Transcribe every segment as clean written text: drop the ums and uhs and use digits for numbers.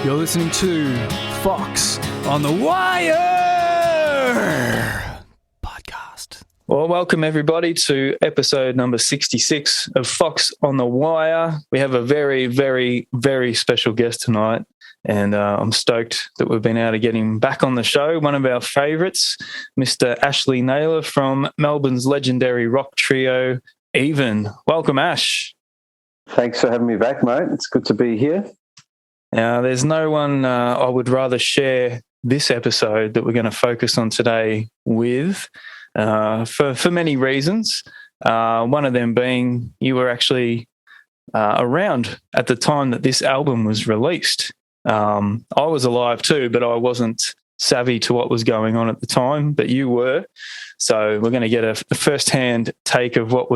You're listening to Foxx on the Wire podcast. Well, welcome everybody to episode number 66 of Foxx on the Wire. We have a very, very, very special guest tonight, and I'm stoked that we've been able to get him back on the show. One of our favourites, Mr. Ashley Naylor from Melbourne's legendary rock trio, Even. Welcome, Ash. Thanks for having me back, mate. It's good to be here. Now, there's no one I would rather share this episode that we're going to focus on today with for many reasons. One of them being you were actually around at the time that this album was released. I was alive too, but I wasn't savvy to what was going on at the time, but you were. So we're going to get a first-hand take of what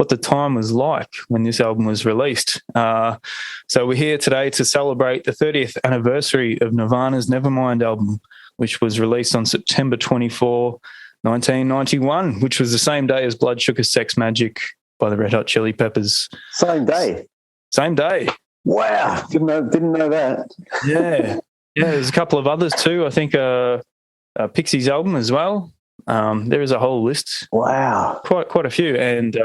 the time was like when this album was released. So we're here today to celebrate the 30th anniversary of Nirvana's Nevermind album, which was released on September 24, 1991, which was the same day as Blood Sugar Sex Magik by the Red Hot Chili Peppers. Same day? Same day. Wow, didn't know that. Yeah, there's a couple of others too. I think Pixies album as well. There is a whole list. Wow. Quite a few. And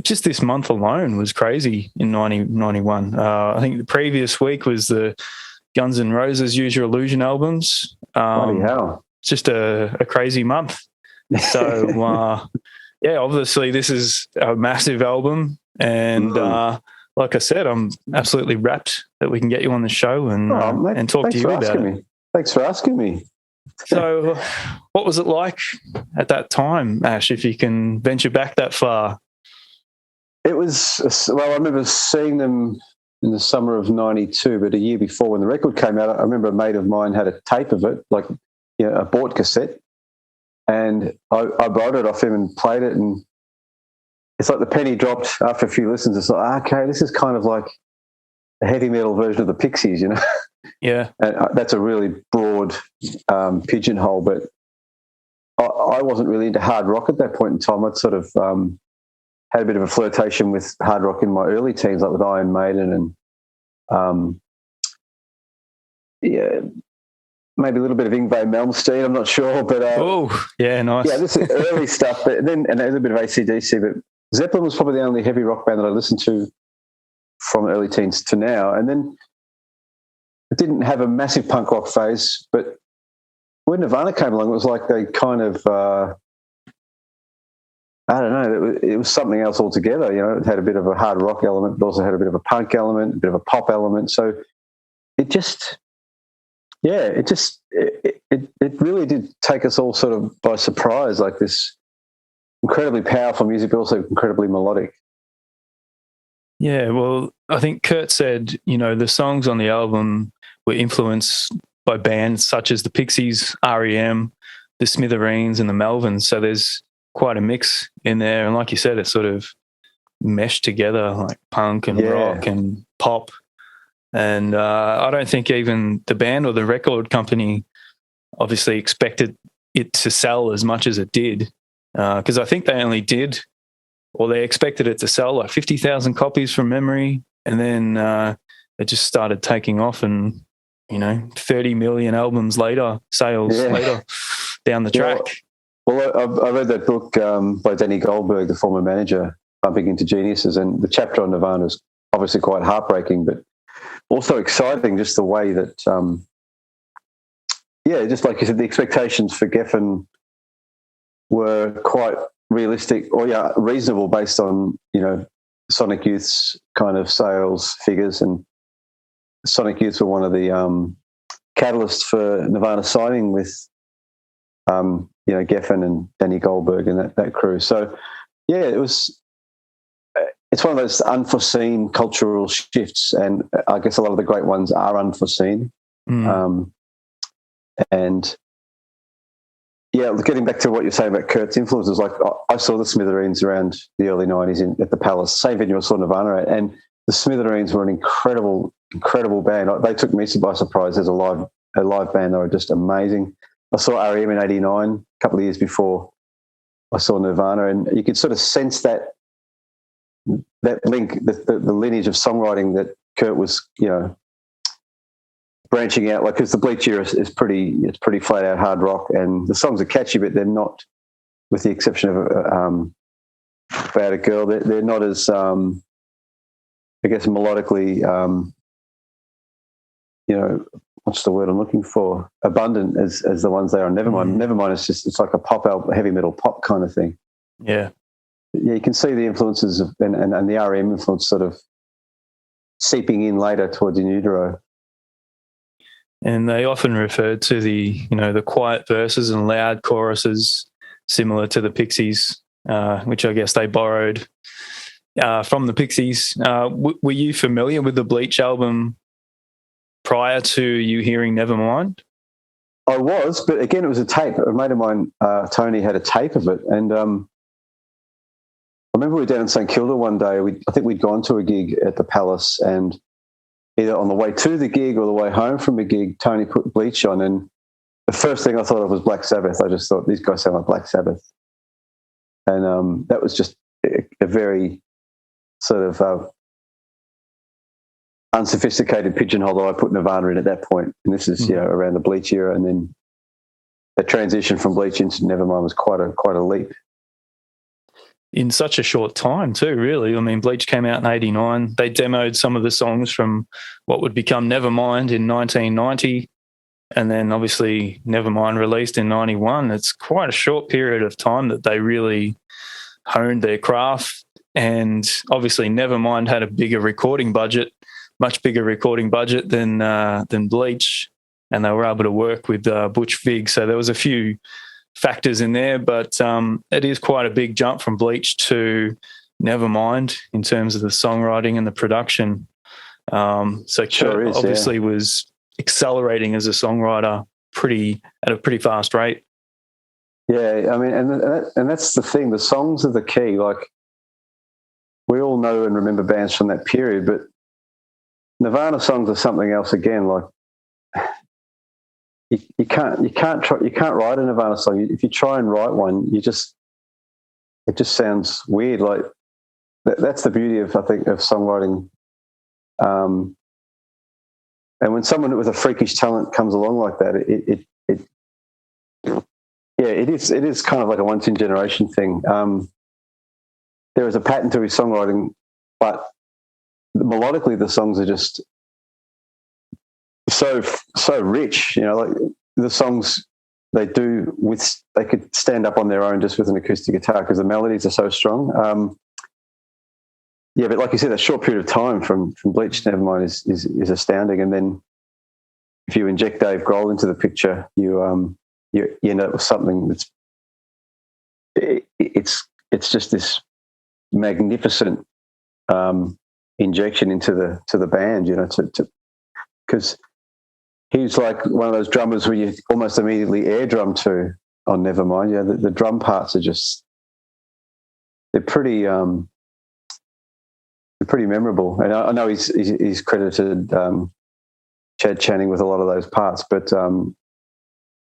just this month alone was crazy in 1991. I think the previous week was the Guns N' Roses Use Your Illusion albums. Bloody hell. Just a crazy month. So, obviously this is a massive album. And like I said, I'm absolutely rapt that we can get you on the show and talk to you about it. Thanks for asking me. So what was it like at that time, Ash, if you can venture back that far? It was, I remember seeing them in the summer of 92, but a year before when the record came out, I remember a mate of mine had a tape of it, like a bought cassette, and I borrowed it off him and played it, and it's like the penny dropped after a few listens. It's like, okay, this is kind of like a heavy metal version of the Pixies, Yeah. And that's a really broad pigeonhole, but I wasn't really into hard rock at that point in time. I'd sort of had a bit of a flirtation with hard rock in my early teens, like with Iron Maiden and maybe a little bit of Yngwie Malmsteen, I'm not sure. But nice. Yeah, this is early stuff, and a little bit of AC/DC, but Zeppelin was probably the only heavy rock band that I listened to from early teens to now. And then it didn't have a massive punk rock phase, but when Nirvana came along, it was like they kind of, I don't know, it was something else altogether. It had a bit of a hard rock element, but also had a bit of a punk element, a bit of a pop element. So it really did take us all sort of by surprise, like this incredibly powerful music, but also incredibly melodic. Yeah, well, I think Kurt said, the songs on the album were influenced by bands such as the Pixies, R.E.M., the Smithereens and the Melvins. So there's quite a mix in there. And like you said, it sort of meshed together like punk and rock and pop. And I don't think even the band or the record company obviously expected it to sell as much as it did, because I think they only did, or they expected it to sell like 50,000 copies from memory, and then it just started taking off, and 30 million albums later, sales later down the track. Well, I read that book by Danny Goldberg, the former manager, Bumping Into Geniuses, and the chapter on Nirvana is obviously quite heartbreaking, but also exciting, just the way that, just like you said, the expectations for Geffen were quite realistic or reasonable based on Sonic Youth's kind of sales figures, and Sonic Youth were one of the catalysts for Nirvana signing with Geffen and Danny Goldberg and that crew. So it's one of those unforeseen cultural shifts, and I guess a lot of the great ones are unforeseen. Getting back to what you're saying about Kurt's influences, like I saw the Smithereens around the early 90s at the Palace, same venue I saw Nirvana at, and the Smithereens were an incredible band. They took me by surprise as a live band. They were just amazing. I saw R.E.M. in 89, a couple of years before I saw Nirvana, and you could sort of sense that link, the lineage of songwriting that Kurt was, branching out, like, because the Bleach era is pretty flat out hard rock, and the songs are catchy, but they're not, with the exception of About a Girl, they're not as I guess melodically what's the word I'm looking for, abundant as the ones they are on Nevermind. Nevermind is just, it's like a pop album, heavy metal pop kind of thing. Yeah, you can see the influences of, and the R.E.M. influence sort of seeping in later towards In Utero. And they often refer to the quiet verses and loud choruses, similar to the Pixies, which I guess they borrowed from the Pixies. Were you familiar with the Bleach album prior to you hearing Nevermind? I was, but again, it was a tape. A mate of mine, Tony, had a tape of it, and I remember we were down in St Kilda one day. I think we'd gone to a gig at the Palace, and either on the way to the gig or the way home from a gig, Tony put Bleach on, and the first thing I thought of was Black Sabbath. I just thought, these guys sound like Black Sabbath. And that was just a very sort of unsophisticated pigeonhole that I put Nirvana in at that point. And this is, around the Bleach era. And then the transition from Bleach into Nevermind was quite a leap. In such a short time too, really. I mean, Bleach came out in 89. They demoed some of the songs from what would become Nevermind in 1990. And then obviously Nevermind released in 91. It's quite a short period of time that they really honed their craft. And obviously Nevermind had a much bigger recording budget than Bleach. And they were able to work with Butch Vig. So there was a few factors in there, but it is quite a big jump from Bleach to Nevermind in terms of the songwriting and the production. So Kurt obviously was accelerating as a songwriter at a pretty fast rate. Yeah, I mean, and that's the thing. The songs are the key. Like, we all know and remember bands from that period, but Nirvana songs are something else again. Like, you can't write a Nirvana song. If you try and write one, it just sounds weird. Like, that's the beauty of, I think, of songwriting. And when someone with a freakish talent comes along like that, it is kind of like a once in generation thing. There is a pattern to his songwriting, but melodically the songs are just so rich. Like the songs they could stand up on their own just with an acoustic guitar because the melodies are so strong. But like you said, that short period of time from Bleach to Nevermind is astounding. And then if you inject Dave Grohl into the picture, you end up with something that's it's just this magnificent injection into the band, because he's like one of those drummers where you almost immediately air drum to on Nevermind. The drum parts are just they're pretty memorable. And I know he's credited Chad Channing with a lot of those parts, but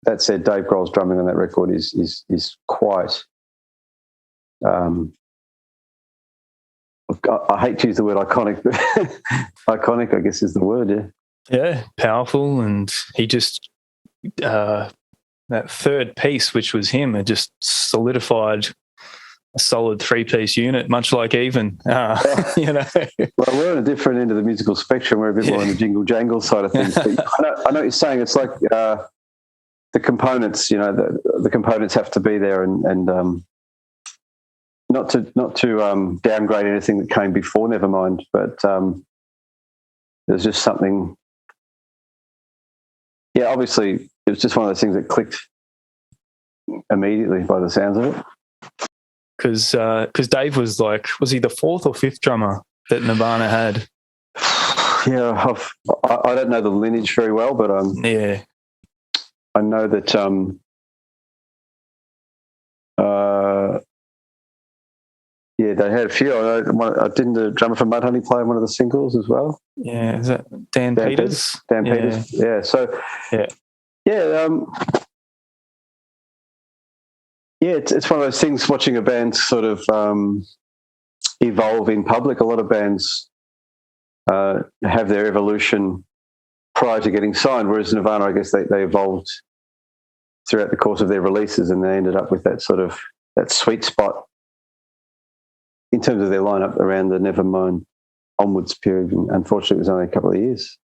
that said, Dave Grohl's drumming on that record is quite. I hate to use the word iconic, but iconic, I guess, is the word. Yeah. Yeah, powerful, and he just that third piece, which was him, it just solidified a solid 3-piece unit, much like Even. Well, we're on a different end of the musical spectrum. We're a bit more on the jingle jangle side of things. But I know what you're saying. It's like the components. The components have to be there, and not to downgrade anything that came before Nevermind, but there's just something. Yeah, obviously, it was just one of those things that clicked immediately by the sounds of it. Because Dave was he the fourth or fifth drummer that Nirvana had? Yeah, I don't know the lineage very well, but yeah, I know that they had a few. I didn't the drummer from Mudhoney play on one of the singles as well. Yeah, is that Dan Peters? Dan Peters. Yeah. So yeah. It's one of those things. Watching a band sort of evolve in public. A lot of bands have their evolution prior to getting signed, whereas Nirvana, I guess they evolved throughout the course of their releases, and they ended up with that sort of that sweet spot in terms of their lineup around the Nevermind onwards period. And unfortunately, it was only a couple of years.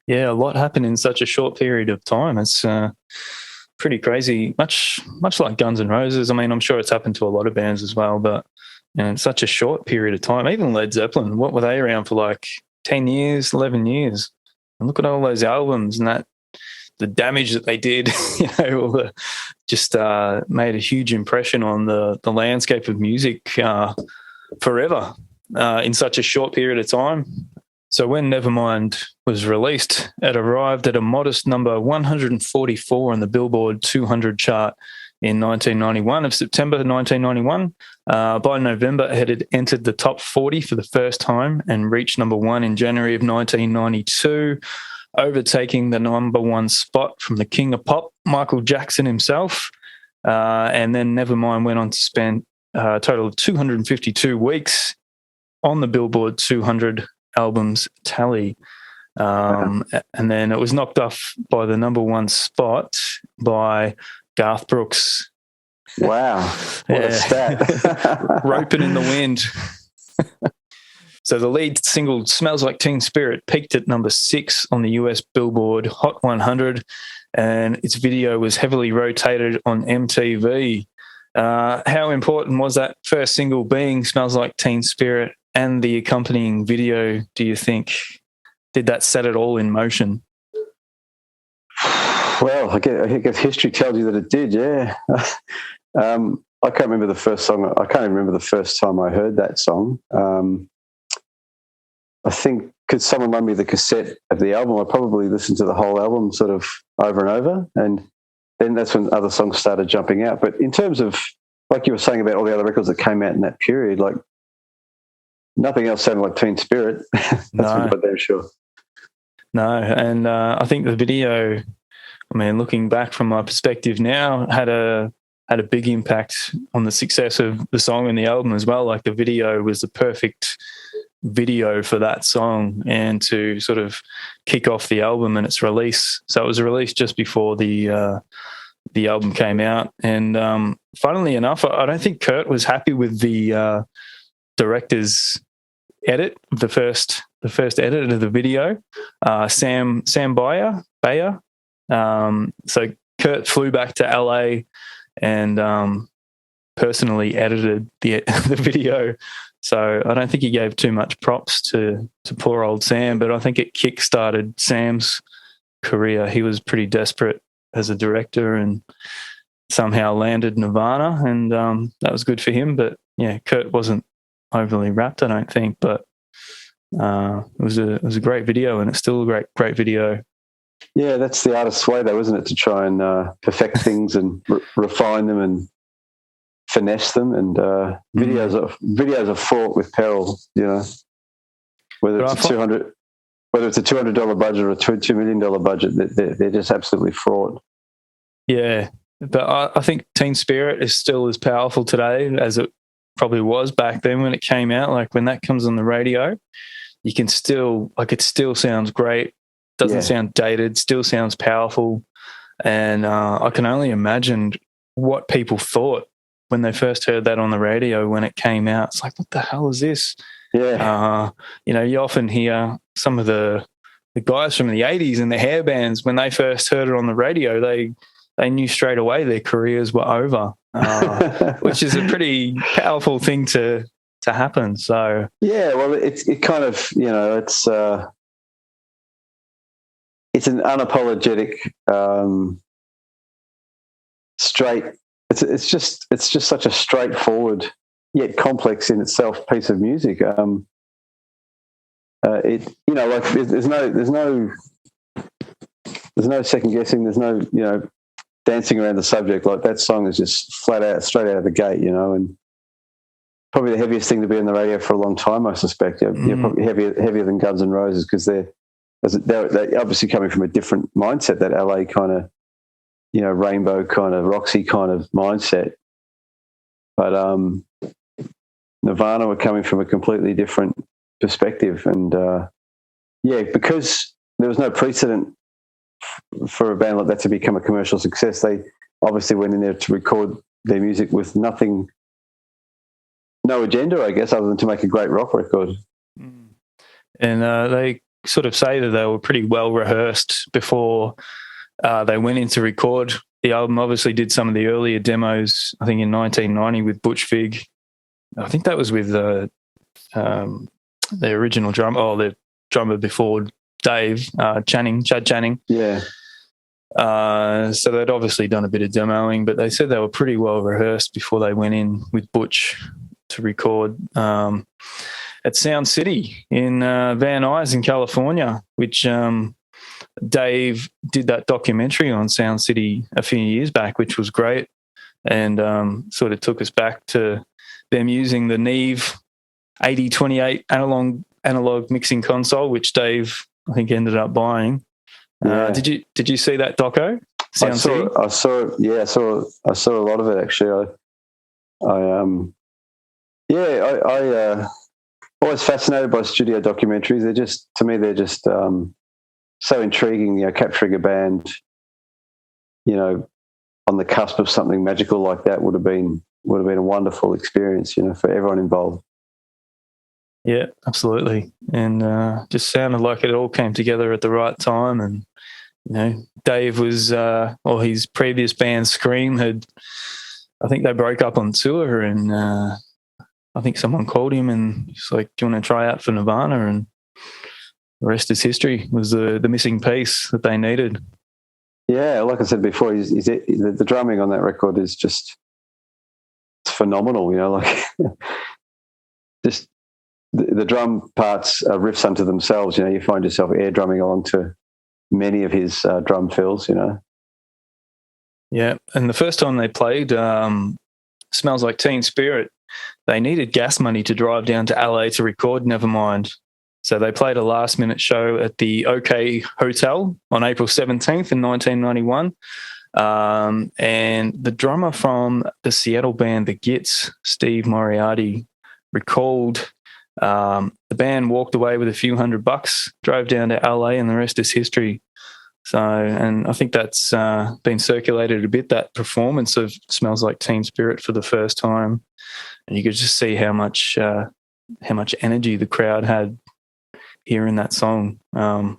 Yeah, a lot happened in such a short period of time. It's pretty crazy, much like Guns N' Roses. I mean, I'm sure it's happened to a lot of bands as well, but in such a short period of time. Even Led Zeppelin, what were they around for, like 10 years, 11 years? And look at all those albums and that the damage that they did, just made a huge impression on the landscape of music forever in such a short period of time. So when Nevermind was released, it arrived at a modest number 144 on the Billboard 200 chart in 1991 of September 1991. By November, it had entered the top 40 for the first time and reached number 1 in January of 1992, overtaking the number 1 spot from the king of pop, Michael Jackson himself. And then Nevermind went on to spend a total of 252 weeks on the Billboard 200 albums tally. And then it was knocked off by the number 1 spot by Garth Brooks. Wow. What a stat. Roping in the wind. So the lead single, Smells Like Teen Spirit, peaked at number 6 on the US Billboard Hot 100, and its video was heavily rotated on MTV. How important was that first single being Smells Like Teen Spirit and the accompanying video, do you think? Did that set it all in motion? Well, I guess history tells you that it did, yeah. I can't remember the first song. I can't even remember the first time I heard that song. I think because someone loaned me the cassette of the album, I probably listened to the whole album sort of over and over, and then that's when other songs started jumping out. But in terms of, like you were saying about all the other records that came out in that period, like nothing else sounded like Teen Spirit. That's for damn sure. No, and I think the video, I mean, looking back from my perspective now, had a big impact on the success of the song and the album as well. Like the video was the perfect video for that song and to sort of kick off the album and its release. So it was released just before the album came out. And funnily enough, I don't think Kurt was happy with the director's edit, the first edit of the video. Sam Bayer. So Kurt flew back to LA and personally edited the video. So I don't think he gave too much props to poor old Sam, but I think it kick-started Sam's career. He was pretty desperate as a director and somehow landed Nirvana, and that was good for him. But yeah, Kurt wasn't overly wrapped, I don't think, but it was a great video, and it's still a great video. Yeah, that's the artist's way, though, isn't it? To try and perfect things and refine them and finesse them. And videos are fraught with peril. You know, whether it's a $200 budget or a $2 million budget, they're just absolutely fraught. Yeah, but I think Teen Spirit is still as powerful today as it probably was back then when it came out. Like when that comes on the radio, you can still, like, it still sounds great. Doesn't sound dated, still sounds powerful. And I can only imagine what people thought when they first heard that on the radio when it came out. It's like, what the hell is this? Yeah. You often hear some of the guys from the 80s and the hair bands, when they first heard it on the radio, they knew straight away their careers were over, which is a pretty powerful thing to happen. So yeah, well, it kind of, it's an unapologetic, straight. It's just such a straightforward yet complex in itself piece of music. There's no second guessing. There's no dancing around the subject. Like that song is just flat out, straight out of the gate. And probably the heaviest thing to be on the radio for a long time, I suspect. Probably heavier than Guns N' Roses, because they're obviously coming from a different mindset, that LA kind of, rainbow kind of, Roxy kind of mindset. But Nirvana were coming from a completely different perspective. And, because there was no precedent for a band like that to become a commercial success. They obviously went in there to record their music with no agenda, I guess, other than to make a great rock record. And they sort of say that they were pretty well rehearsed before they went in to record the album. Obviously did some of the earlier demos, I think in 1990 with Butch Vig. I think that was with the original the drummer before Dave, Chad Channing. Yeah. So they'd obviously done a bit of demoing, but they said they were pretty well rehearsed before they went in with Butch to record at Sound City in Van Nuys in California, which Dave did that documentary on Sound City a few years back, which was great, and sort of took us back to them using the Neve 8028 analog mixing console, which Dave, I think, ended up buying. Yeah. Did you see that doco? I saw a lot of it actually. I always fascinated by studio documentaries. They're just so intriguing. Capturing a band, on the cusp of something magical like that would have been a wonderful experience, for everyone involved. Yeah, absolutely. And just sounded like it all came together at the right time. And, Dave was, his previous band, Scream, I think they broke up on tour, and I think someone called him and he's like, do you want to try out for Nirvana? And the rest is history. It was the missing piece that they needed. Yeah, like I said before, the drumming on that record is just phenomenal, just the drum parts are riffs unto themselves. You find yourself air drumming along to many of his drum fills. Yeah, and the first time they played Smells Like Teen Spirit, they needed gas money to drive down to LA to record Nevermind. So they played a last-minute show at the OK Hotel on April 17th in 1991. And the drummer from the Seattle band The Gits, Steve Moriarty, recalled the band walked away with a few $100, drove down to LA, and the rest is history. So, and I think that's been circulated a bit, that performance of Smells Like Teen Spirit for the first time. And you could just see how much energy the crowd had hearing that song. Do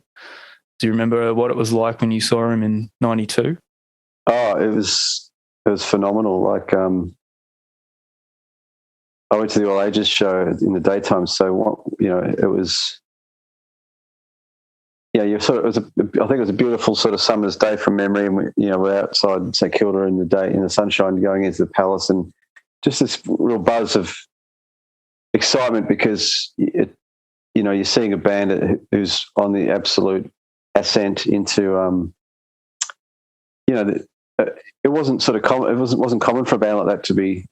you remember what it was like when you saw him in 92? Oh, it was phenomenal. Like, I went to the All Ages show in the daytime, so it was. Yeah, I think it was a beautiful sort of summer's day from memory, and we're outside St Kilda in the sunshine, going into the Palace, and just this real buzz of excitement because you're seeing a band who's on the absolute ascent into it wasn't sort of common. It wasn't common for a band like that to be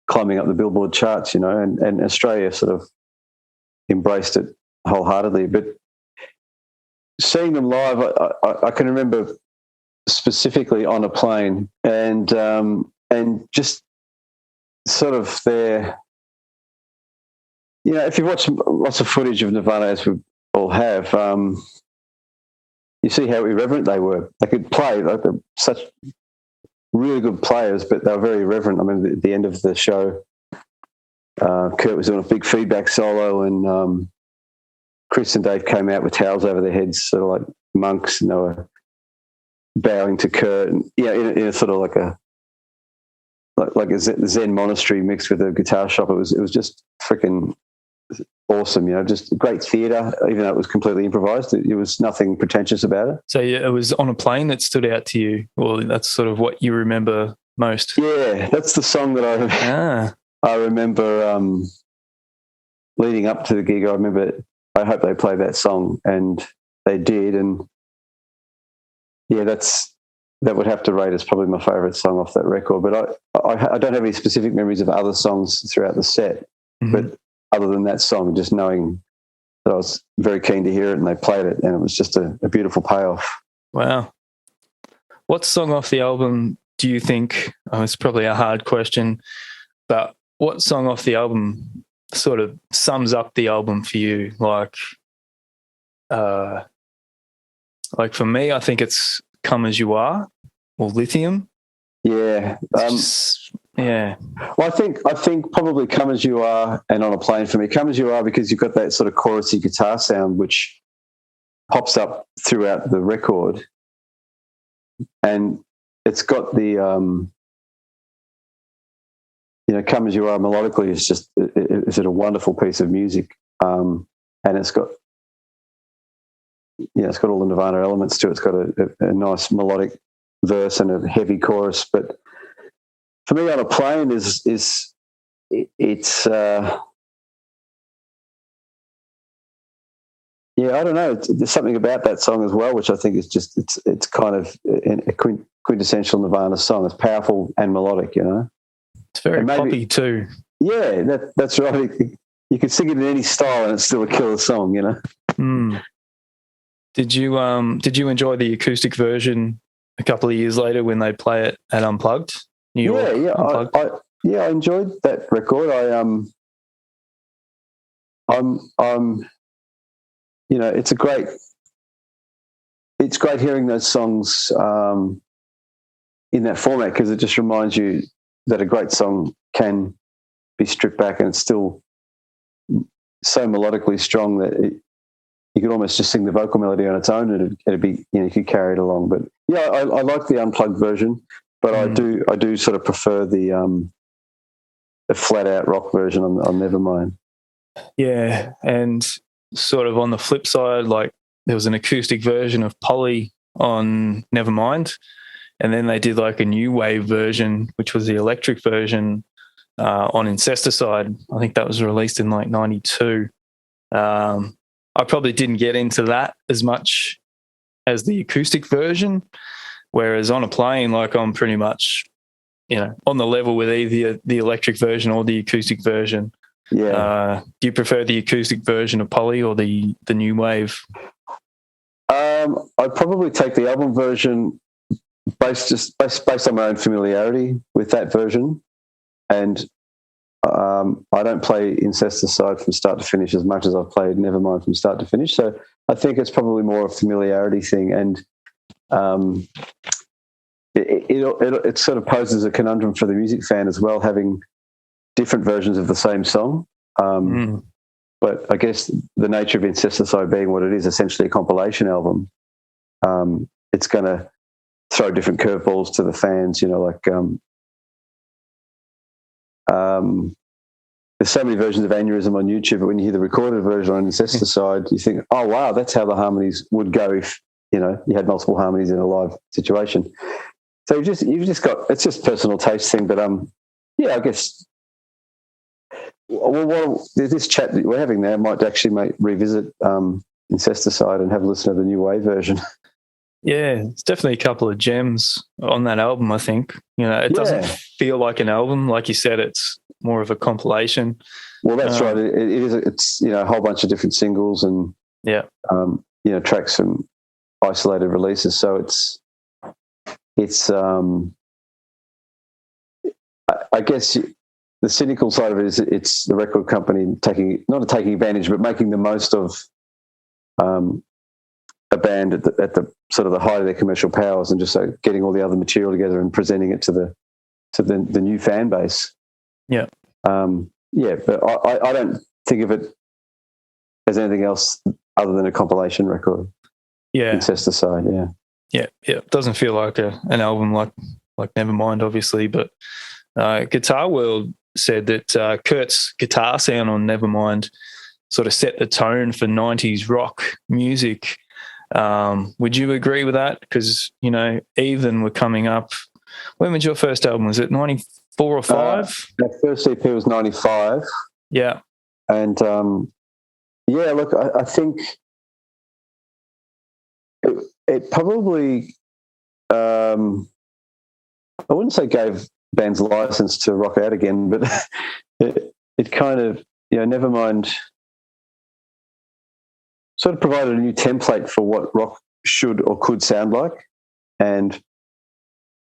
climbing up the Billboard charts, and Australia sort of embraced it wholeheartedly. But seeing them live, I can remember specifically on a plane, and just sort of their, if you watch lots of footage of Nirvana, as we all have, you see how irreverent they were. They could play, like they're such really good players, but they were very irreverent. I mean, at the end of the show, Kurt was doing a big feedback solo, and Chris and Dave came out with towels over their heads, sort of like monks, and they were bowing to Kurt, and in a sort of like a Zen monastery mixed with a guitar shop. It was just freaking awesome, just great theatre, even though it was completely improvised. It was nothing pretentious about it. So it was on a plane that stood out to you, or that's sort of what you remember most? Yeah, that's the song that I remember leading up to the gig. I remember I hope they play that song, and they did, and that would have to rate as probably my favourite song off that record. But I don't have any specific memories of other songs throughout the set, but other than that song, just knowing that I was very keen to hear it, and they played it, and it was just a beautiful payoff. Wow. What song off the album do you think, it's probably a hard question, but what song off the album sort of sums up the album for you? Like, Like for me, I think it's Come As You Are or Lithium. Yeah. Yeah. Well, I think probably Come As You Are and On a Plane for me. Come As You Are because you've got that sort of chorusy guitar sound which pops up throughout the record, and it's got the Come As You Are melodically is just is a wonderful piece of music, and it's got all the Nirvana elements to it. It's got a nice melodic verse and a heavy chorus. But for me, On a Plane it's I don't know. There's something about that song as well, which I think is just it's kind of a quintessential Nirvana song. It's powerful and melodic, It's very poppy too. Yeah, that's right. You can sing it in any style, and it's still a killer song, Mm. Did you enjoy the acoustic version a couple of years later when they play it at Unplugged? New York, yeah. Unplugged? I enjoyed that record. It's great hearing those songs in that format, because it just reminds you that a great song can be stripped back and it's still so melodically strong that you could almost just sing the vocal melody on its own and it'd be, you could carry it along. But yeah, I like the Unplugged version, but I do sort of prefer the flat out rock version on Nevermind. Yeah, and sort of on the flip side, like there was an acoustic version of Polly on Nevermind, and then they did like a new wave version, which was the electric version on Incesticide. I think that was released in like 92. I probably didn't get into that as much as the acoustic version, whereas On a Plane, like I'm pretty much, on the level with either the electric version or the acoustic version. Yeah. Do you prefer the acoustic version of Polly or the new wave? I'd probably take the album version based on my own familiarity with that version, and I don't play Incesticide from start to finish as much as I've played Nevermind from start to finish. So I think it's probably more a familiarity thing, and it sort of poses a conundrum for the music fan as well, having different versions of the same song. But I guess the nature of Incesticide being what it is, essentially a compilation album, it's going to throw different curveballs to the fans, there's so many versions of Aneurysm on YouTube, but when you hear the recorded version on Incesticide, you think, oh, wow, that's how the harmonies would go if, you had multiple harmonies in a live situation. So you've just got, it's just personal taste thing, but I guess this chat that we're having there might actually revisit Incesticide and have a listen to the new wave version. Yeah, it's definitely a couple of gems on that album, I think. It doesn't feel like an album. Like you said, it's more of a compilation. Well, that's right. It is. It's, a whole bunch of different singles and, tracks from isolated releases. So I guess the cynical side of it is it's the record company not taking advantage, but making the most of a band at the sort of the height of their commercial powers, and just getting all the other material together and presenting it to the new fan base. Yeah. But I don't think of it as anything else other than a compilation record. Yeah. Incesticide, yeah. Yeah. It doesn't feel like an album like Nevermind, obviously, but Guitar World said that Kurt's guitar sound on Nevermind sort of set the tone for 90s rock music. Would you agree with that? Because, Even were coming up. When was your first album? Was it 94 or 5? That first EP was 95. Yeah. And, look, I think it probably, I wouldn't say gave bands license to rock out again, but it kind of, Nevermind sort of provided a new template for what rock should or could sound like. And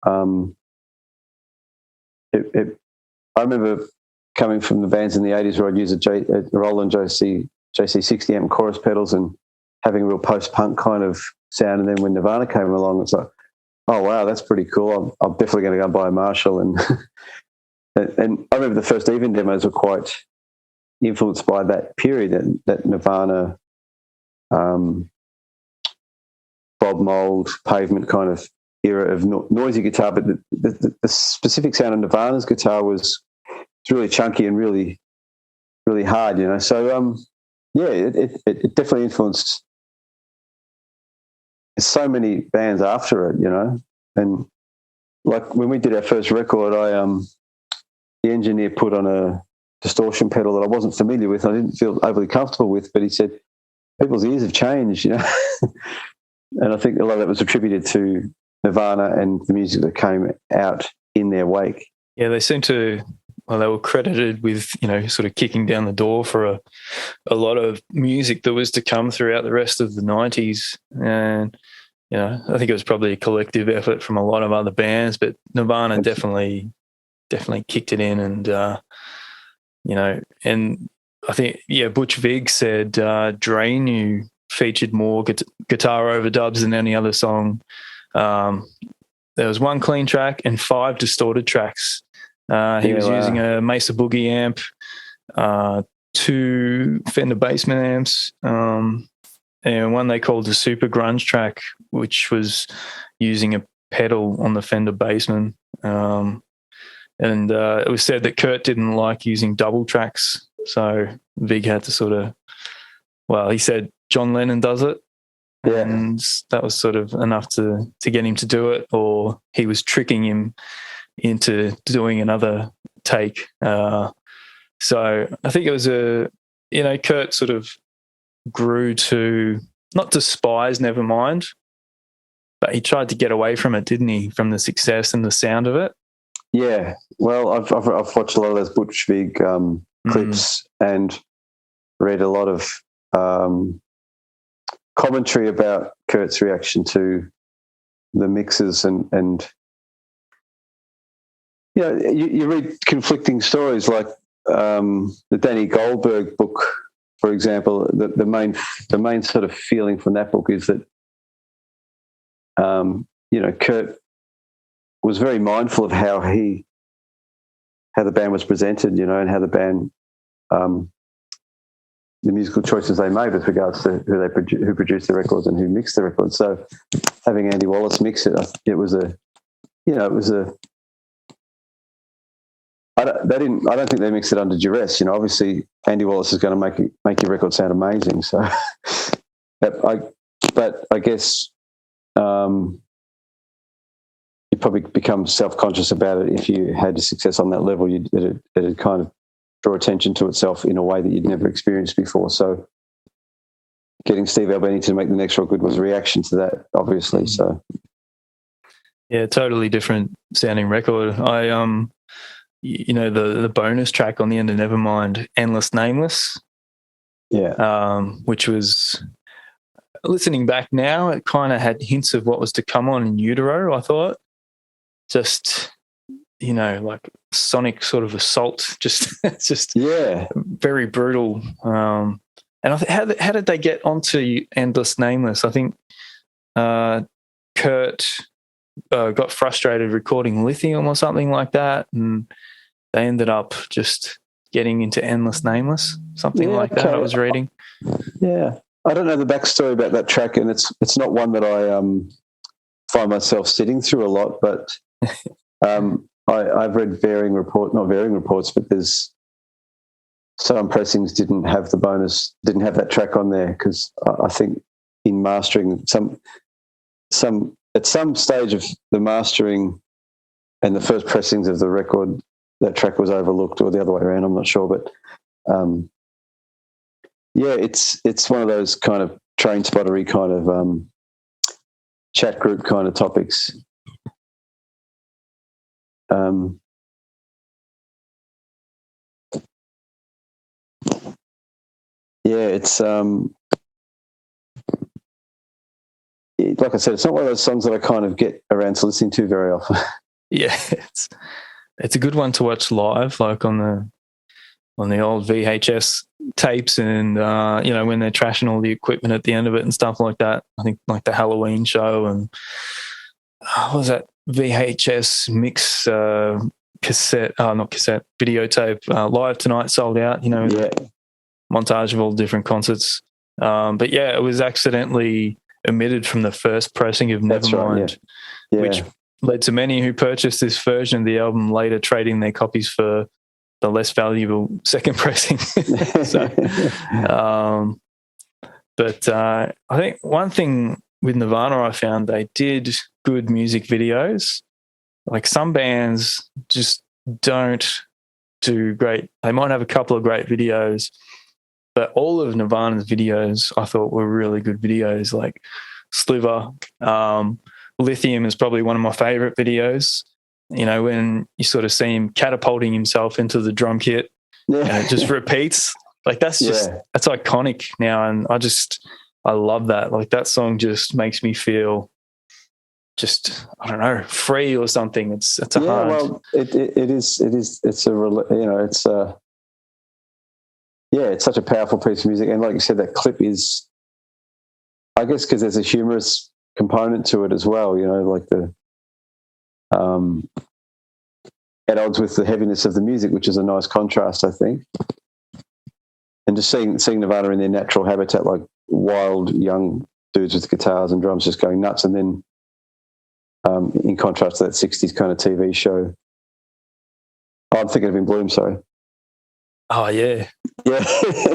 I remember coming from the bands in the 80s where I'd use a Roland JC 60 amp chorus pedals and having a real post-punk kind of sound. And then when Nirvana came along, it's like, oh, wow, that's pretty cool. I'm definitely going to go and buy a Marshall. And and I remember the first Even demos were quite influenced by that period, and that Nirvana, Bob Mould, Pavement kind of era of noisy guitar. But the specific sound of Nirvana's guitar was really chunky and really, really hard, you know. So, it definitely influenced so many bands after it, you know. And like when we did our first record, the engineer put on a distortion pedal that I wasn't familiar with. I didn't feel overly comfortable with, but he said, people's ears have changed, you know. And I think a lot of that was attributed to Nirvana and the music that came out in their wake. Yeah, they seem to, well, they were credited with, you know, sort of kicking down the door for a lot of music that was to come throughout the rest of the 90s. And, you know, I think it was probably a collective effort from a lot of other bands, but Nirvana definitely kicked it in. And, you know, and I think, Butch Vig said Dre knew featured more guitar overdubs than any other song. There was one clean track and 5 distorted tracks. He was using a Mesa Boogie amp, 2 Fender Bassman amps, and one they called the Super Grunge track, which was using a pedal on the Fender Bassman. And it was said that Kurt didn't like using double tracks, so Vig had to sort of, well, he said John Lennon does it, and that was sort of enough to get him to do it, or he was tricking him into doing another take. So I think it was Kurt sort of grew to not despise Nevermind, but he tried to get away from it, didn't he, from the success and the sound of it? Yeah. Well, I've watched a lot of those Butch Vig clips and read a lot of commentary about Kurt's reaction to the mixes and you know, you read conflicting stories like the Danny Goldberg book, for example. The main sort of feeling from that book is that Kurt was very mindful of how the band was presented, you know, and how the band the musical choices they made with regards to who produced the records and who mixed the records. So having Andy Wallace mix it, I don't think they mixed it under duress. You know, obviously Andy Wallace is going to make your record sound amazing. So, but I guess you probably become self-conscious about it if you had success on that level. It'd kind of draw attention to itself in a way that you'd never experienced before. So, getting Steve Albini to make the next record was a reaction to that, obviously. So, yeah, totally different sounding record. The bonus track on the end of Nevermind, Endless Nameless. Yeah. Which was, listening back now, it kind of had hints of what was to come on in Utero, I thought. Just, you know, like sonic sort of assault, just very brutal. And I think, how did they get onto Endless Nameless? I think Kurt got frustrated recording Lithium or something like that, and they ended up just getting into Endless Nameless, something like that. I was reading. Yeah, I don't know the backstory about that track, and it's not one that I find myself sitting through a lot. But I've read not varying reports, but there's some pressings didn't have that track on there because I think in mastering at some stage of the mastering and the first pressings of the record, that track was overlooked, or the other way around, I'm not sure. But it's one of those kind of train spottery kind of chat group kind of topics. It's like I said, it's not one of those songs that I kind of get around to listening to very often. Yeah, it's a good one to watch live, like on the old VHS tapes and, when they're trashing all the equipment at the end of it and stuff like that. I think like the Halloween show and what was that VHS mix videotape, Live Tonight sold out, montage of all different concerts. But yeah, it was accidentally omitted from the first pressing of Nevermind, which led to many who purchased this version of the album later trading their copies for the less valuable second pressing. But I think one thing with Nirvana I found they did good music videos. Like some bands just don't do great. They might have a couple of great videos, but all of Nirvana's videos I thought were really good videos, like Sliver. Lithium is probably one of my favorite videos. When you sort of see him catapulting himself into the drum kit and it just repeats. Like that's iconic now. And I love that. Like that song just makes me feel just, I don't know, free or something. It's a hard. Well, it's such a powerful piece of music. And like you said, that clip is, I guess, because there's a humorous component to it as well, like the, at odds with the heaviness of the music, which is a nice contrast, I think. And just seeing Nirvana in their natural habitat, like wild young dudes with guitars and drums just going nuts, and then in contrast to that 60s kind of TV show. Oh, I'm thinking of In Bloom, sorry. Oh, yeah. Yeah.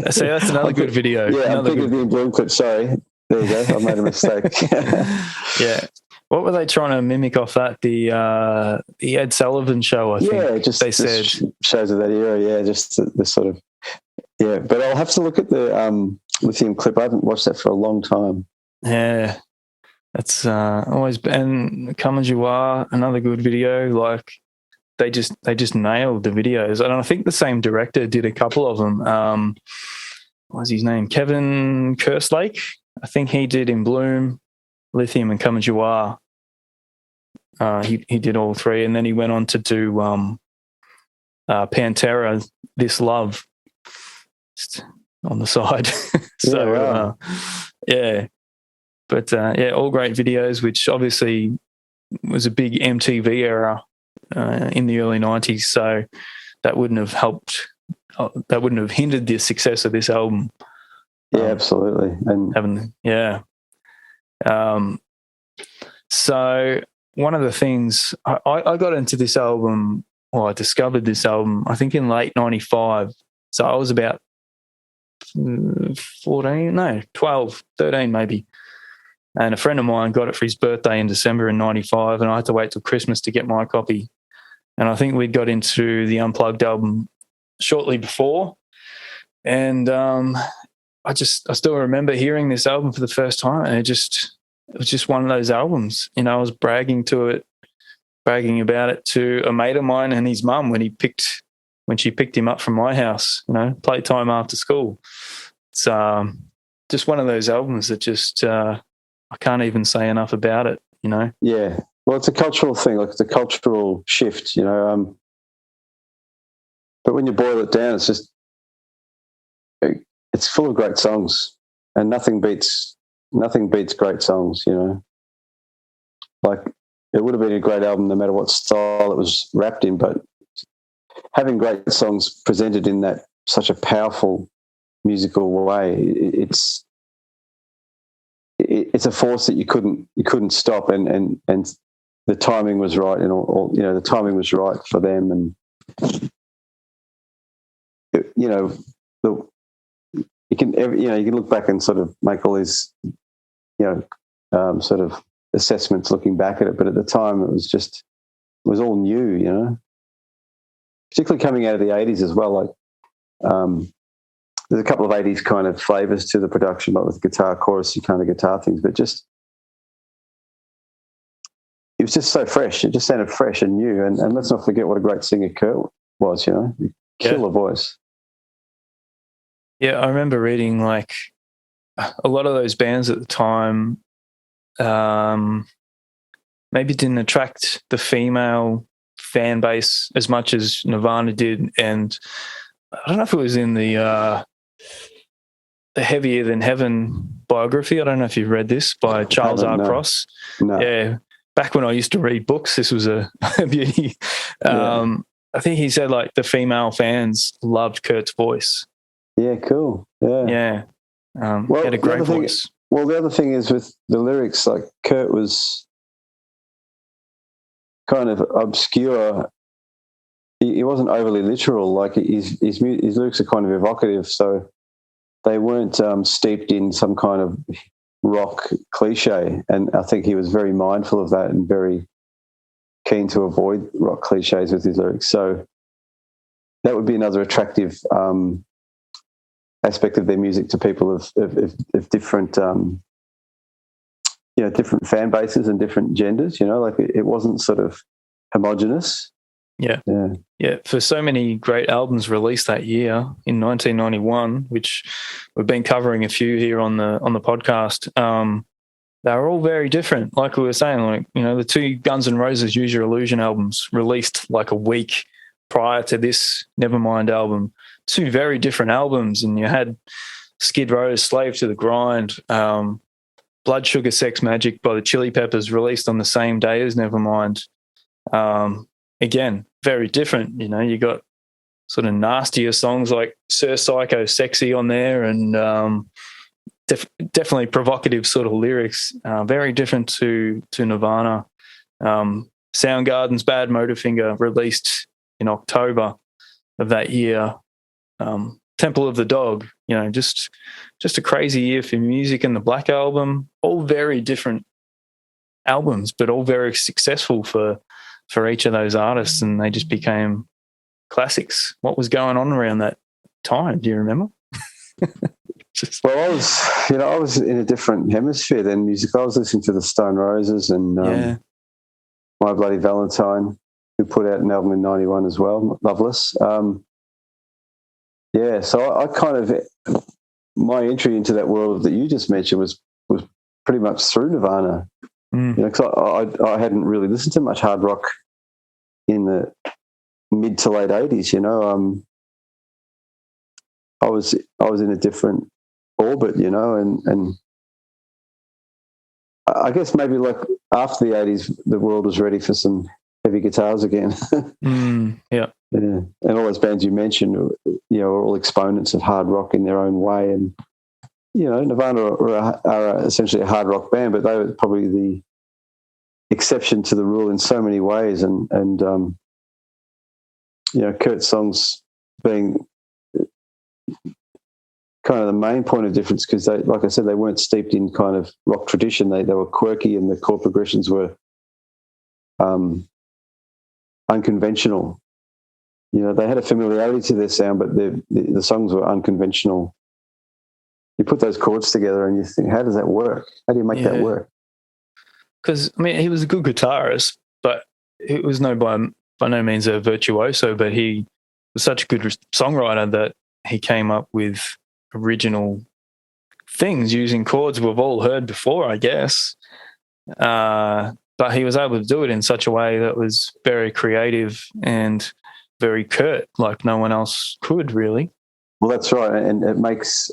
See, that's another good video. Yeah, I'm thinking of the In Bloom clip, sorry. There you go, I made a mistake. Yeah. What were they trying to mimic off that? The Ed Sullivan show, I think. Yeah, just they said shows of that era. Just the sort of But I'll have to look at the Lithium clip. I haven't watched that for a long time. Yeah, that's always been Come As You Are, another good video. Like they just nailed the videos, and I think the same director did a couple of them. What was his name? Kevin Kerslake. I think he did In Bloom, Lithium, and Come As You Are. He did all three, and then he went on to do Pantera, This Love, just on the side. So but all great videos, which obviously was a big MTV era in the early 90s. So that wouldn't have helped. That wouldn't have hindered the success of this album. Yeah, absolutely. And so one of the things I got into this album, or I discovered this album, I think in late 95. So I was about 12, 13 maybe. And a friend of mine got it for his birthday in December in 95, and I had to wait till Christmas to get my copy. And I think we'd got into the Unplugged album shortly before. And I still remember hearing this album for the first time, and it was just one of those albums. I was bragging about it to a mate of mine and his mum when she picked him up from my house, playtime after school. It's just one of those albums that just I can't even say enough about it, Yeah. Well, it's a cultural thing, like it's a cultural shift, but when you boil it down, it's full of great songs, and nothing beats great songs, Like it would have been a great album no matter what style it was wrapped in, but having great songs presented in that such a powerful musical way, it's a force that you couldn't stop, and the timing was right, and all the timing was right for them, and you can look back and sort of make all these sort of assessments looking back at it, but at the time it was all new, particularly coming out of the 80s as well. Like there's a couple of 80s kind of flavors to the production, like with guitar chorus kind of guitar things, but it was just so fresh. It just sounded fresh and new, and let's not forget what a great singer Kurt was, killer voice. Yeah, I remember reading like a lot of those bands at the time maybe didn't attract the female fan base as much as Nirvana did, and I don't know if it was in the the Heavier Than Heaven biography. I don't know if you've read this by Charles R. No. Cross. No. Yeah. Back when I used to read books, this was a beauty. I think he said like the female fans loved Kurt's voice. Yeah, cool. Yeah. Yeah. He had a great voice. Well, the other thing is with the lyrics, like Kurt was kind of obscure. He wasn't overly literal. Like his lyrics are kind of evocative, so they weren't steeped in some kind of rock cliche. And I think he was very mindful of that and very keen to avoid rock cliches with his lyrics. So that would be another attractive aspect of their music to people of different, different fan bases and different genders. Like it wasn't sort of homogenous. Yeah. For so many great albums released that year in 1991, which we've been covering a few here on the podcast. They were all very different. Like we were saying, like, the two Guns N' Roses Use Your Illusion albums released like a week prior to this Nevermind album. Two very different albums, and you had Skid Row's Slave to the Grind, Blood Sugar Sex Magik by the Chili Peppers released on the same day as Nevermind. Again, very different. You got sort of nastier songs like Sir Psycho Sexy on there, and definitely provocative sort of lyrics. Very different to Nirvana. Soundgarden's Bad Motorfinger released in October of that year. Temple of the Dog, just a crazy year for music. And the Black Album, all very different albums, but all very successful for each of those artists, and they just became classics. What was going on around that time? Do you remember? Well, I was in a different hemisphere than music. I was listening to the Stone Roses and My Bloody Valentine, who put out an album in 91 as well, Loveless. So I kind of, my entry into that world that you just mentioned was pretty much through Nirvana. Because I hadn't really listened to much hard rock in the mid to late 80s. I was in a different orbit, and I guess maybe like after the 80s, the world was ready for some heavy guitars again. Yeah. And all those bands you mentioned, are all exponents of hard rock in their own way. And, Nirvana are essentially a hard rock band, but they were probably the exception to the rule in so many ways. And Kurt's songs being kind of the main point of difference, because they, like I said, they weren't steeped in kind of rock tradition. They were quirky, and the chord progressions were unconventional. They had a familiarity to their sound, but the songs were unconventional. You put those chords together and you think, how does that work? How do you make that work? Because, he was a good guitarist, but it was by no means a virtuoso, but he was such a good songwriter that he came up with original things using chords we've all heard before, I guess. But he was able to do it in such a way that was very creative and very Kurt, like no one else could really. Well, that's right. And it makes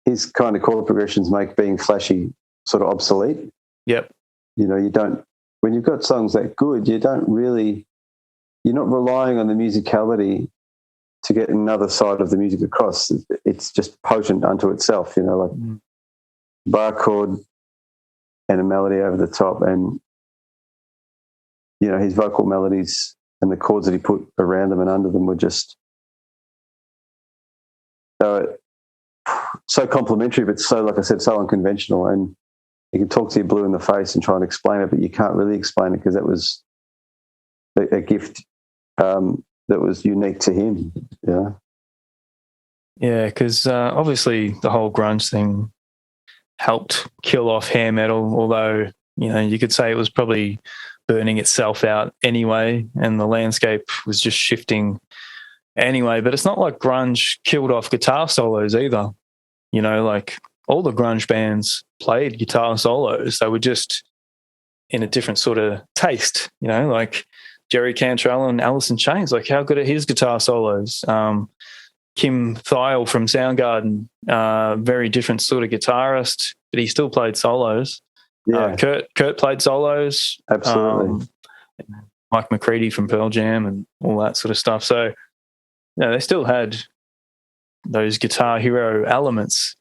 his kind of chord progressions make being flashy sort of obsolete. Yep. You don't, when you've got songs that good, you're not relying on the musicality to get another side of the music across. It's just potent unto itself, like bar chord and a melody over the top, and his vocal melodies and the chords that he put around them and under them were just so complimentary, but so, like I said, so unconventional. And you can talk to your blue in the face and try and explain it, but you can't really explain it because that was a gift that was unique to him. Yeah, because obviously the whole grunge thing helped kill off hair metal, although, you could say it was probably burning itself out anyway, and the landscape was just shifting anyway. But it's not like grunge killed off guitar solos either. Like all the grunge bands played guitar solos. They were just in a different sort of taste, like Jerry Cantrell and Alice in Chains. Like, how good are his guitar solos? Kim Thayil from Soundgarden, very different sort of guitarist, but he still played solos. Yeah, Kurt played solos. absolutely. Mike McCready from Pearl Jam and all that sort of stuff. So, they still had those Guitar Hero elements.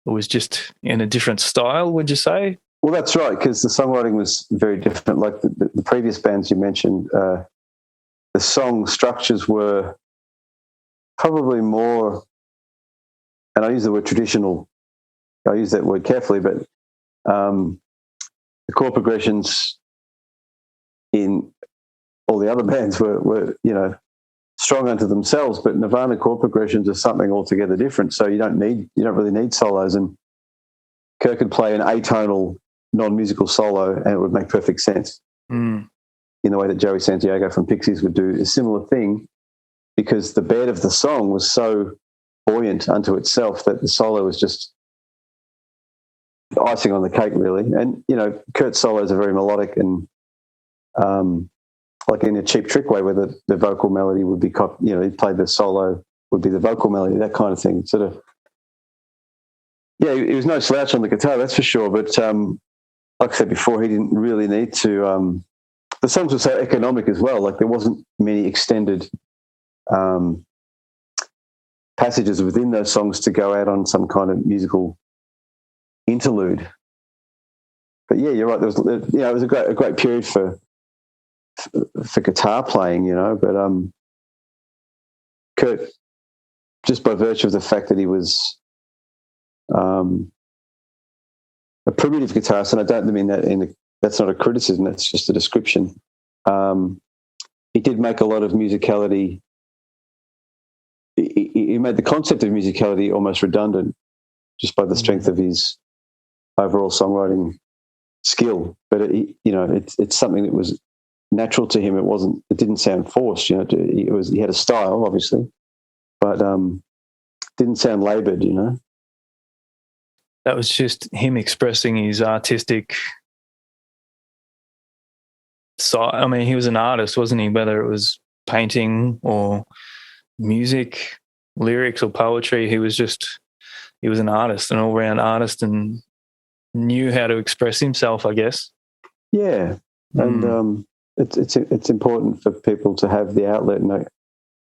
It was just in a different style, would you say? Well, that's right, because the songwriting was very different. Like the previous bands you mentioned, the song structures were probably more, and I use the word traditional, I use that word carefully, but the chord progressions in all the other bands were strong unto themselves, but Nirvana chord progressions are something altogether different. So you don't really need solos, and Kirk could play an atonal, non-musical solo, and it would make perfect sense. In the way that Joey Santiago from Pixies would do a similar thing, because the bed of the song was so buoyant unto itself that the solo was just icing on the cake, really. And Kurt's solos are very melodic and like in a Cheap Trick way, where the vocal melody would be, he played the solo would be the vocal melody, that kind of thing. Sort of, yeah, he was no slouch on the guitar, that's for sure. But like I said before, he didn't really need to. The songs were so economic as well. Like there wasn't many extended passages within those songs to go out on some kind of musical interlude. But yeah, you're right. There was, it was a great period for guitar playing, But Kurt, just by virtue of the fact that he was a primitive guitarist, and I don't mean that that's not a criticism, that's just a description. He did make a lot of musicality. He made the concept of musicality almost redundant just by the strength of his overall songwriting skill. But it's something that was natural to him. It didn't sound forced. He had a style, obviously, but didn't sound laboured. That was just him expressing his artistic side. I mean, he was an artist, wasn't he? Whether it was painting or music, lyrics or poetry, he was an artist, an all-round artist, and knew how to express himself, I guess. Yeah, and it's important for people to have the outlet, and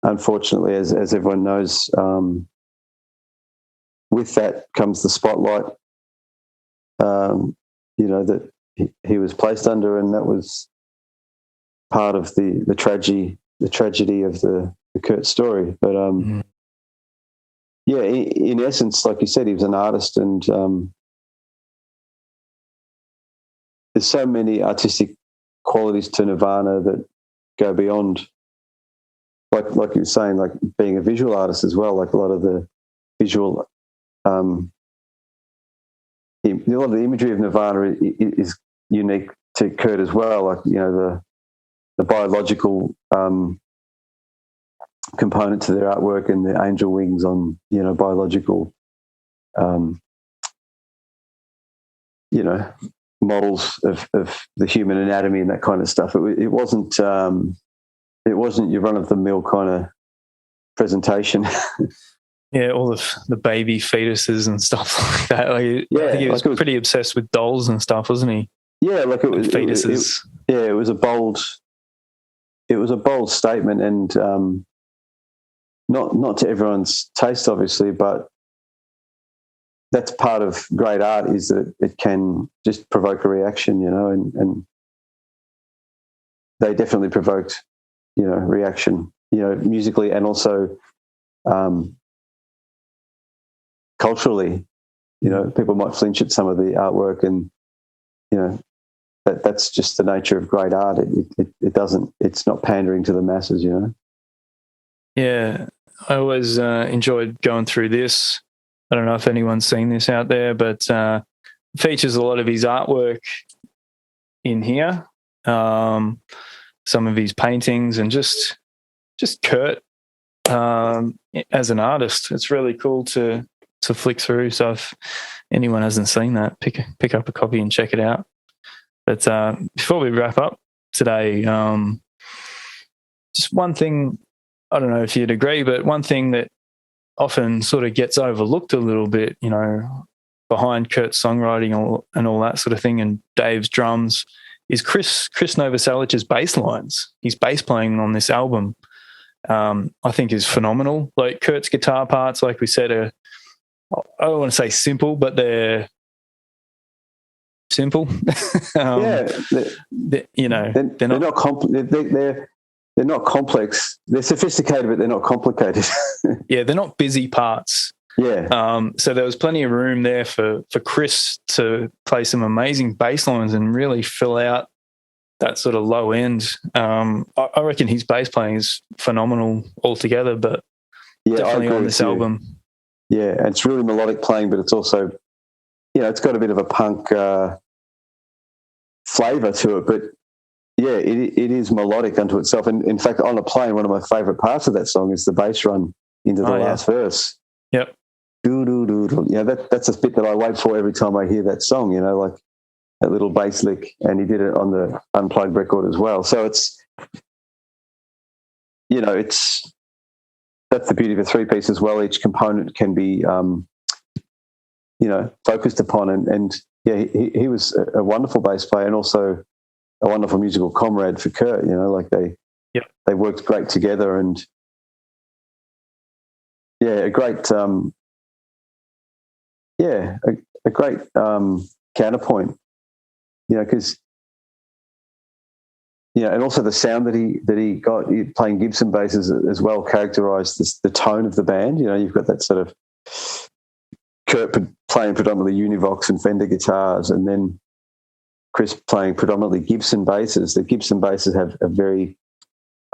unfortunately, as everyone knows, with that comes the spotlight. That he was placed under, and that was part of the tragedy of the Kurt story. But yeah, in essence, like you said, he was an artist, and there's so many artistic qualities to Nirvana that go beyond, like you were saying, like being a visual artist as well. Like a lot of the visual, a lot of the imagery of Nirvana is unique to Kurt as well. Like the biological component to their artwork, and the angel wings on biological models of the human anatomy and that kind of stuff. It wasn't your run-of-the-mill kind of presentation. Yeah, all the baby fetuses and stuff like that. I think he was pretty obsessed with dolls and stuff, wasn't he? Yeah, like it was fetuses. It was a bold statement, and not to everyone's taste, obviously, but that's part of great art, is that it can just provoke a reaction, and they definitely provoked, reaction, musically, and also culturally. People might flinch at some of the artwork, and that's just the nature of great art. It's not pandering to the masses, Yeah, I always enjoyed going through this. I don't know if anyone's seen this out there, but features a lot of his artwork in here, some of his paintings, and just Kurt as an artist. It's really cool to flick through. So if anyone hasn't seen that, pick up a copy and check it out. But before we wrap up today, just one thing, I don't know if you'd agree, but one thing that often sort of gets overlooked a little bit, you know, behind Kurt's songwriting and all that sort of thing, and Dave's drums, is Chris Novoselic's bass lines. His bass playing on this album, I think, is phenomenal. Like Kurt's guitar parts, like we said, are, I don't want to say simple, but they're simple. Yeah, you know, they're not complex. They're sophisticated, but they're not complicated. Yeah, they're not busy parts. Yeah. So there was plenty of room there for Chris to play some amazing bass lines and really fill out that sort of low end. I reckon his bass playing is phenomenal altogether, but definitely on this album. Yeah, and it's really melodic playing, but it's also, you know, it's got a bit of a punk flavour to it, but yeah, it is melodic unto itself. And in fact, on a plane, one of my favourite parts of that song is the bass run into the last verse. Yep. Do do do do. Yeah, that's a bit that I wait for every time I hear that song. You know, like that little bass lick, and he did it on the Unplugged record as well. So it's, you know, that's the beauty of a three-piece as well. Each component can be, you know, focused upon, and yeah, he was a wonderful bass player and also a wonderful musical comrade for Kurt. You know, like they worked great together, and yeah, a great counterpoint. You know, because and also the sound that he got playing Gibson basses as well characterised the tone of the band. You know, you've got that sort of Kurt playing predominantly Univox and Fender guitars, and then Chris playing predominantly Gibson basses. The Gibson basses have a very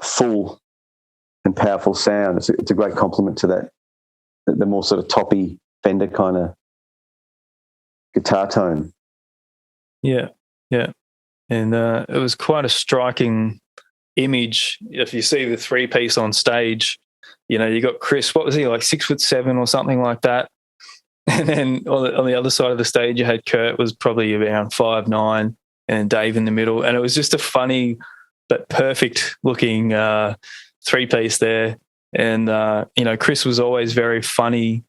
full and powerful sound. It's a great compliment to that, the more sort of toppy Fender kind of guitar tone. Yeah. And it was quite a striking image. If you see the three-piece on stage, you know, you got Chris, what was he, like 6'7" or something like that? And then on the other side of the stage, you had Kurt, was probably around 5'9", and Dave in the middle. And it was just a funny but perfect looking three-piece there. And, you know, Chris was always very funny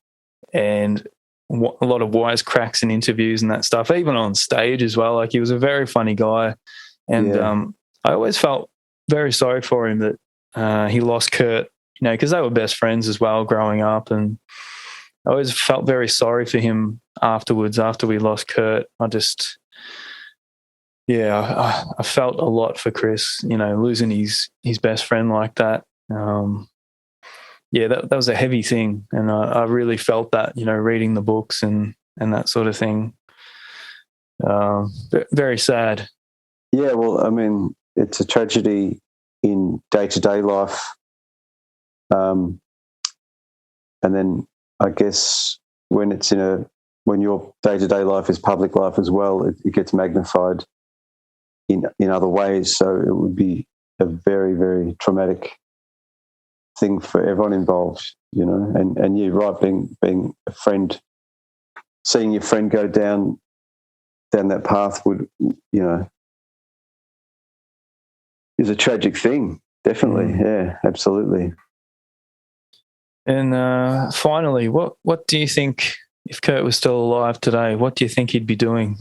and a lot of wisecracks in interviews and that stuff, even on stage as well. Like, he was a very funny guy. And I always felt very sorry for him that he lost Kurt, you know, because they were best friends as well growing up. And I always felt very sorry for him afterwards, after we lost Kurt. I felt a lot for Chris, you know, losing his best friend like that. That was a heavy thing. And I really felt that, you know, reading the books and that sort of thing. Very sad. Yeah, well, I mean, it's a tragedy in day-to-day life. And then I guess when your day-to-day life is public life as well, it gets magnified in other ways. So it would be a very, very traumatic thing for everyone involved, you know. And you're right, being a friend, seeing your friend go down that path would, you know, is a tragic thing. Definitely, yeah, absolutely. And finally, what do you think, if Kurt was still alive today, what do you think he'd be doing?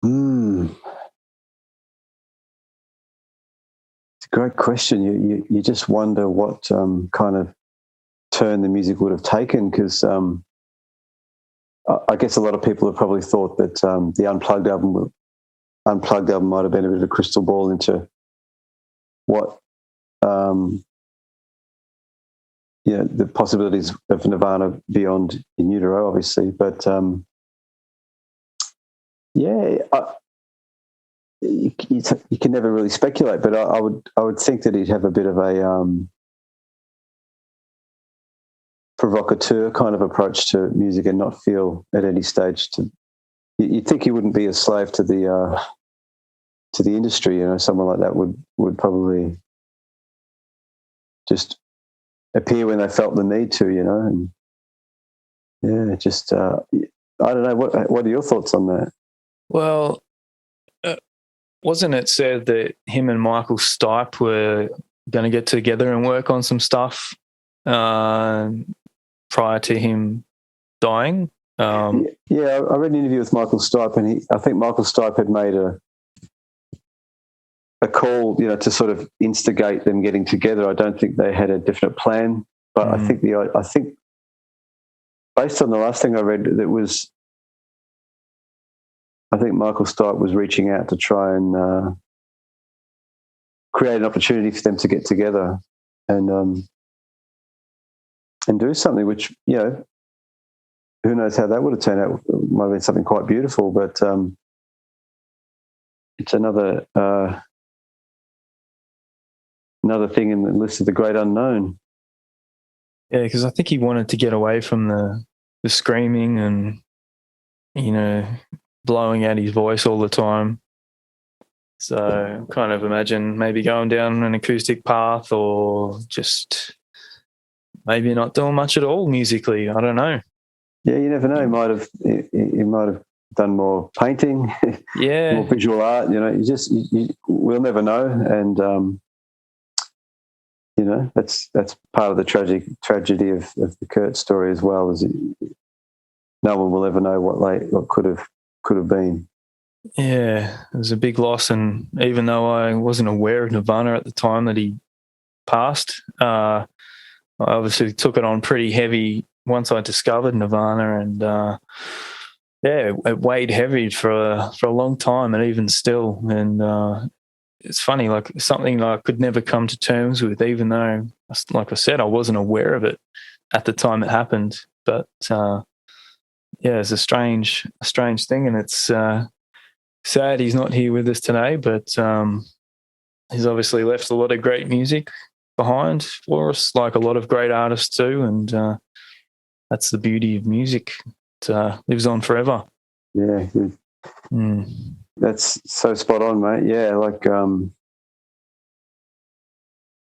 It's a great question. You just wonder what kind of turn the music would have taken, because I guess a lot of people have probably thought that the Unplugged album might have been a bit of a crystal ball into what the possibilities of Nirvana beyond In Utero, obviously. But you can never really speculate. But I would think that he'd have a bit of a provocateur kind of approach to music, and not feel at any stage you'd think he wouldn't be a slave to the industry. You know, someone like that would probably just appear when they felt the need to, you know. And I don't know. What are your thoughts on that? Well, wasn't it said that him and Michael Stipe were going to get together and work on some stuff prior to him dying. I read an interview with Michael Stipe, and I think Michael Stipe had made a call, to sort of instigate them getting together. I don't think they had a definite plan, but I think based on the last thing I read, I think Michael Stipe was reaching out to try and create an opportunity for them to get together and do something, which, who knows how that would have turned out. It might have been something quite beautiful, but it's another thing in the list of the great unknown. Yeah, because I think he wanted to get away from the screaming and, blowing out his voice all the time. So kind of imagine maybe going down an acoustic path or just maybe not doing much at all musically. I don't know. Yeah, you never know. He might have done more painting, more visual art. We'll never know. And that's part of the tragedy of the Kurt story as well. Is no one will ever know what could have been. Yeah, it was a big loss, and even though I wasn't aware of Nirvana at the time that he passed, I obviously took it on pretty heavy once I discovered Nirvana, and it weighed heavy for a long time, and even still. And it's funny, like something I could never come to terms with, even though, like I said, I wasn't aware of it at the time it happened. But it's a strange thing, and it's sad he's not here with us today. But he's obviously left a lot of great music behind for us, like a lot of great artists too, and that's the beauty of music. It lives on forever. Yeah, that's so spot on, mate. Yeah, like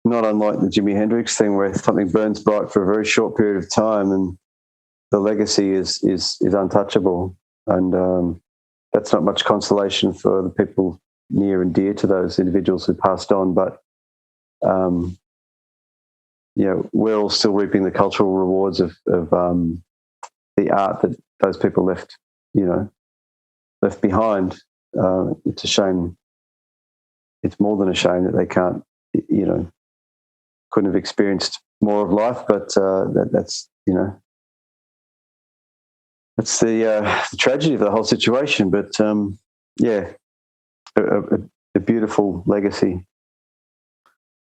not unlike the Jimi Hendrix thing, where something burns bright for a very short period of time, and the legacy is untouchable. And that's not much consolation for the people near and dear to those individuals who passed on. But we're all still reaping the cultural rewards of the art that those people left behind. It's a shame. It's more than a shame that they can't, couldn't have experienced more of life. But that's the tragedy of the whole situation. But a beautiful legacy.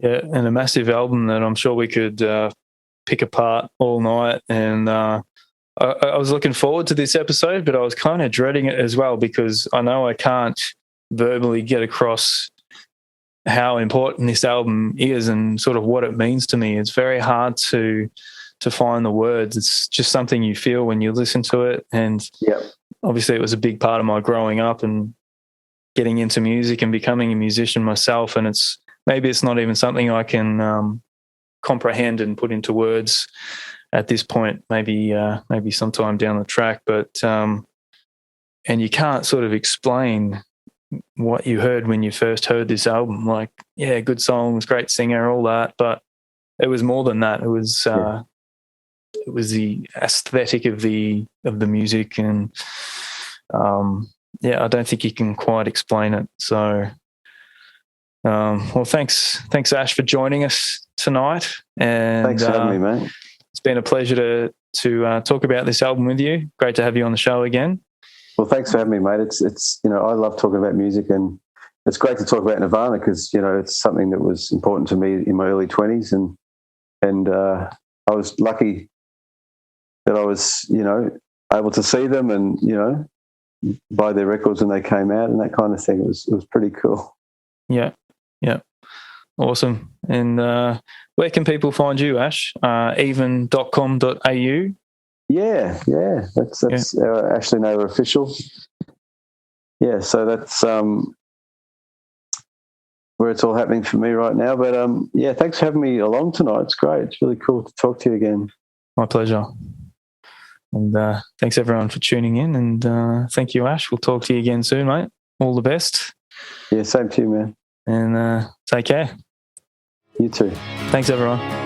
Yeah, and a massive album that I'm sure we could pick apart all night. And I was looking forward to this episode, but I was kind of dreading it as well, because I know I can't verbally get across how important this album is and sort of what it means to me. It's very hard to find the words. It's just something you feel when you listen to it. And obviously it was a big part of my growing up and getting into music and becoming a musician myself. And maybe it's not even something I can comprehend and put into words at this point, maybe sometime down the track. But and you can't sort of explain what you heard when you first heard this album. Like, yeah, good songs, great singer, all that, but it was more than that. It was it was the aesthetic of the music, and I don't think you can quite explain it. So well, thanks Ash for joining us tonight. And thanks for having me, mate. It's been a pleasure to talk about this album with you. Great to have you on the show again. Well, thanks for having me, mate. It's I love talking about music, and it's great to talk about Nirvana because it's something that was important to me in my early 20s, and I was lucky that I was able to see them and buy their records when they came out and that kind of thing. It was pretty cool. Yeah. Awesome. And where can people find you, Ash? even.com.au? Yeah. That's Ashley Naylor official. Yeah, so that's where it's all happening for me right now. But thanks for having me along tonight. It's great. It's really cool to talk to you again. My pleasure. And thanks everyone for tuning in. And thank you, Ash. We'll talk to you again soon, mate. All the best. Yeah, same to you, man. And take care. You too. Thanks, everyone.